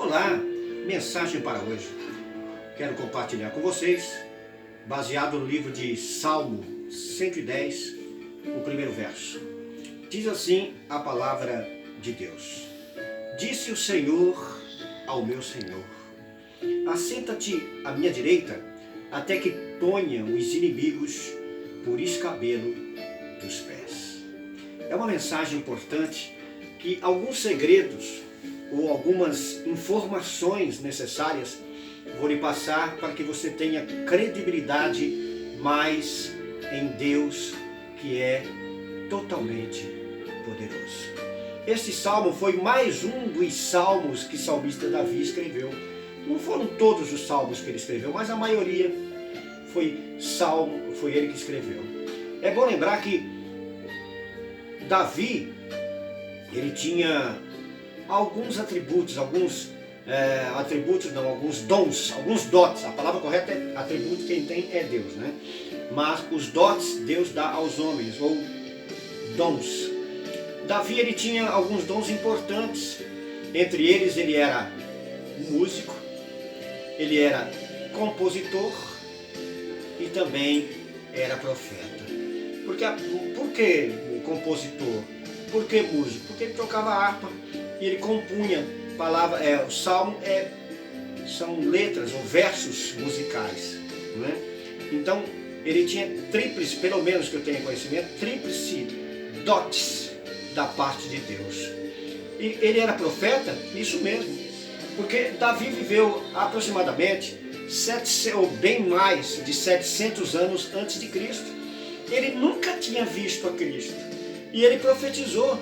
Olá, mensagem para hoje. Quero compartilhar com vocês, baseado no livro de Salmo 110, o primeiro verso. Diz assim a palavra de Deus: Disse o Senhor ao meu Senhor: Assenta-te à minha direita, até que ponha os inimigos por escabelo dos pés. É uma mensagem importante que alguns segredos ou algumas informações necessárias vou lhe passar para que você tenha credibilidade mais em Deus, que é totalmente poderoso. Este salmo foi mais um dos salmos que o salmista Davi escreveu. Não foram todos os salmos que ele escreveu, mas a maioria foi ele que escreveu. É bom lembrar que Davi, ele tinha alguns atributos, alguns dons, alguns dotes. A palavra correta é atributo, quem tem é Deus, né? Mas os dotes Deus dá aos homens, ou dons. Davi, ele tinha alguns dons importantes. Entre eles, ele era músico, ele era compositor e também era profeta. Por que compositor? Por que músico? Porque ele tocava harpa e ele compunha o salmo são letras ou versos musicais, não é? Então ele tinha tríplice, pelo menos que eu tenha conhecimento, tríplice dotes da parte de Deus. E ele era profeta, isso mesmo, porque Davi viveu aproximadamente ou bem mais de 700 anos antes de Cristo. Ele nunca tinha visto a Cristo e ele profetizou: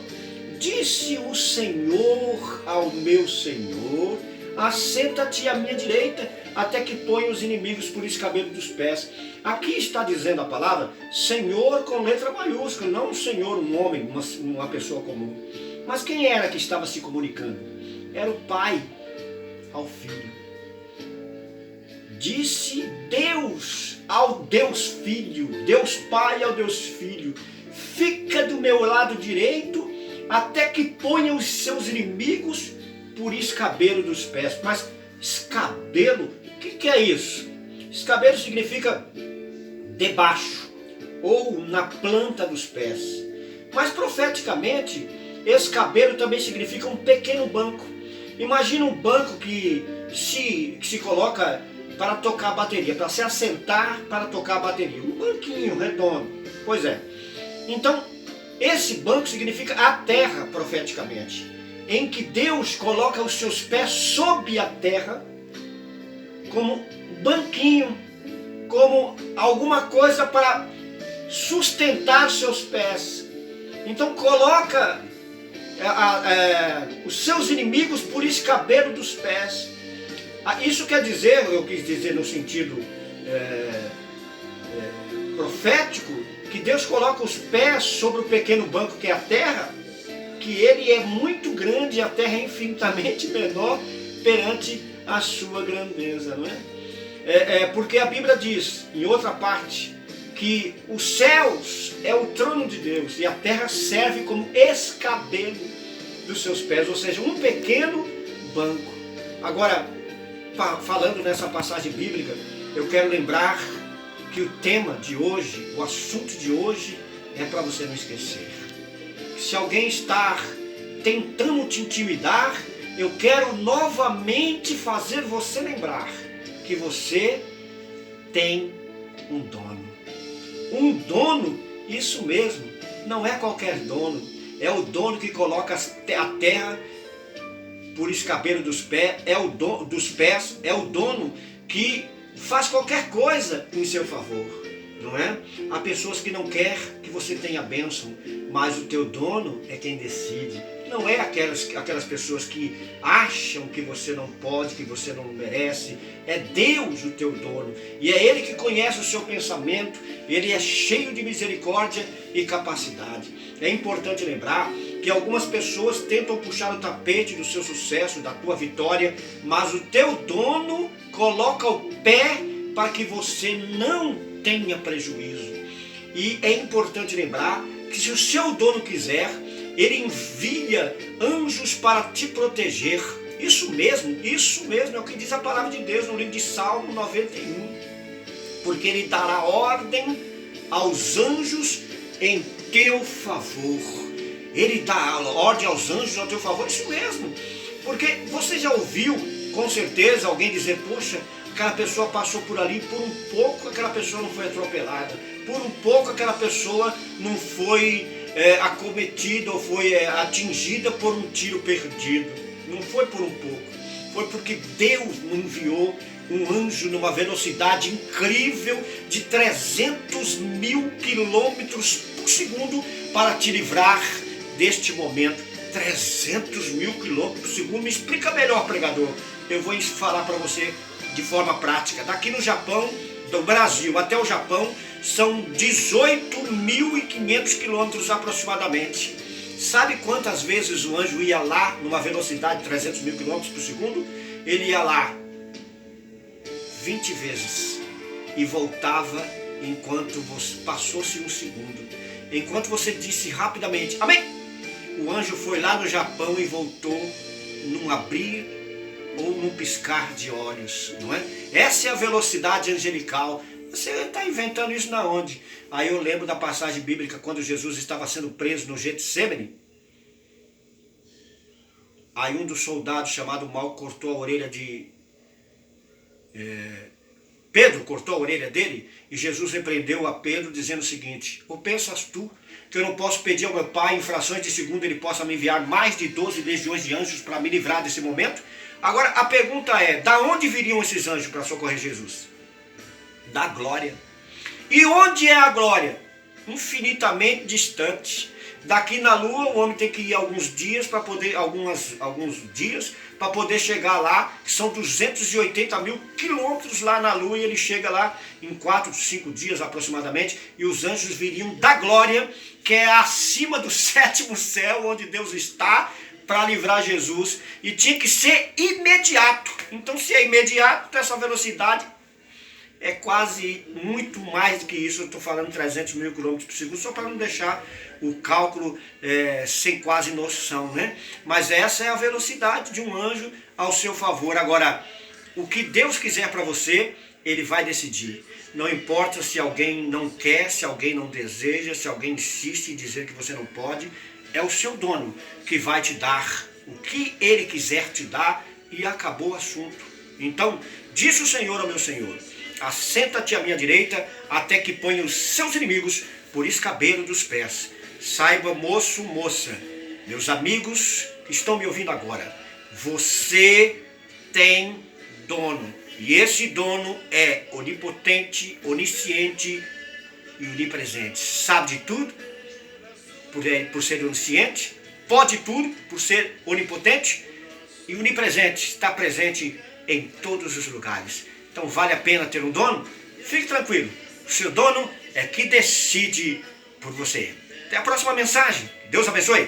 Disse o Senhor ao meu Senhor: Assenta-te à minha direita, até que ponha os inimigos por escabelo dos pés. Aqui está dizendo a palavra Senhor com letra maiúscula, não Senhor, um homem, uma pessoa comum. Mas quem era que estava se comunicando? Era o Pai ao Filho. Disse Deus ao Deus Filho, Deus Pai ao Deus Filho: Fica do meu lado direito, até que ponha os seus inimigos por escabelo dos pés. Mas escabelo, o que é isso? Escabelo significa debaixo ou na planta dos pés. Mas profeticamente, escabelo também significa um pequeno banco. Imagina um banco que se coloca para tocar a bateria, para se assentar para tocar a bateria. Um banquinho redondo. Pois é. Então, esse banco significa a terra, profeticamente, em que Deus coloca os seus pés sob a terra, como banquinho, como alguma coisa para sustentar seus pés. Então coloca os seus inimigos por escabelo dos pés. Isso quer dizer, eu quis dizer no sentido profético, que Deus coloca os pés sobre o pequeno banco que é a terra, que ele é muito grande e a terra é infinitamente menor perante a sua grandeza, não é? Porque a Bíblia diz, em outra parte, que os céus é o trono de Deus e a terra serve como escabelo dos seus pés, ou seja, um pequeno banco. Agora, falando nessa passagem bíblica, eu quero lembrar que o tema de hoje, o assunto de hoje, é para você não esquecer. Se alguém está tentando te intimidar, eu quero novamente fazer você lembrar que você tem um dono. Um dono, isso mesmo, não é qualquer dono, é o dono que coloca a terra por escabelo dos pés, é o dono que faz qualquer coisa em seu favor, não é? Há pessoas que não querem que você tenha bênção, mas o teu dono é quem decide. Não é aquelas pessoas que acham que você não pode, que você não merece. É Deus o teu dono. E é Ele que conhece o seu pensamento. Ele é cheio de misericórdia e capacidade. É importante lembrar que algumas pessoas tentam puxar o tapete do seu sucesso, da tua vitória, mas o teu dono coloca o pé para que você não tenha prejuízo. E é importante lembrar que se o seu dono quiser, ele envia anjos para te proteger Isso mesmo é o que diz a palavra de Deus no livro de Salmo 91. Porque ele dará ordem aos anjos em teu favor. Ele dá ordem aos anjos ao teu favor, isso mesmo. Porque você já ouviu, com certeza, alguém dizer, poxa, aquela pessoa passou por ali, por um pouco aquela pessoa não foi atropelada, por um pouco aquela pessoa não foi acometida ou foi atingida por um tiro perdido. Não foi por um pouco, foi porque Deus enviou um anjo numa velocidade incrível de 300 mil quilômetros por segundo para te livrar deste momento. 300 mil quilômetros por segundo. Me explica melhor, pregador. Eu vou falar para você de forma prática. Daqui no Japão, do Brasil até o Japão, são 18.500 quilômetros aproximadamente. Sabe quantas vezes o anjo ia lá numa velocidade de 300 mil quilômetros por segundo? Ele ia lá 20 vezes e voltava enquanto passou-se um segundo. Enquanto você disse rapidamente, amém, o anjo foi lá no Japão e voltou num abrir ou num piscar de olhos, não é? Essa é a velocidade angelical. Você está inventando isso na onde? Aí eu lembro da passagem bíblica quando Jesus estava sendo preso no Getsemane. Aí um dos soldados chamado Mal cortou a orelha de Pedro, cortou a orelha dele, e Jesus repreendeu a Pedro dizendo o seguinte, ou pensas tu que eu não posso pedir ao meu Pai em frações de segundo ele possa me enviar mais de 12 legiões de anjos para me livrar desse momento? Agora a pergunta é, da onde viriam esses anjos para socorrer Jesus? Da glória. E onde é a glória? Infinitamente distante. Daqui na Lua o homem tem que ir alguns dias para poder, alguns dias para poder chegar lá, que são 280 mil quilômetros lá na Lua, e ele chega lá em 4, 5 dias aproximadamente, e os anjos viriam da glória, que é acima do 7º céu, onde Deus está, para livrar Jesus, e tinha que ser imediato. Então se é imediato, essa velocidade é quase muito mais do que isso. Eu estou falando 300 mil quilômetros por segundo, só para não deixar o cálculo sem quase noção, né? Mas essa é a velocidade de um anjo ao seu favor. Agora, o que Deus quiser para você, Ele vai decidir. Não importa se alguém não quer, se alguém não deseja, se alguém insiste em dizer que você não pode, é o seu dono que vai te dar o que Ele quiser te dar, e acabou o assunto. Então, disse o Senhor ao meu Senhor, assenta-te à minha direita, até que ponha os seus inimigos por escabelo dos pés. Saiba, moço, moça, meus amigos que estão me ouvindo agora, você tem dono. E esse dono é onipotente, onisciente e onipresente. Sabe de tudo, por ser onisciente, pode tudo, por ser onipotente, e onipresente, está presente em todos os lugares. Então vale a pena ter um dono? Fique tranquilo, o seu dono é que decide por você. Até a próxima mensagem. Deus abençoe.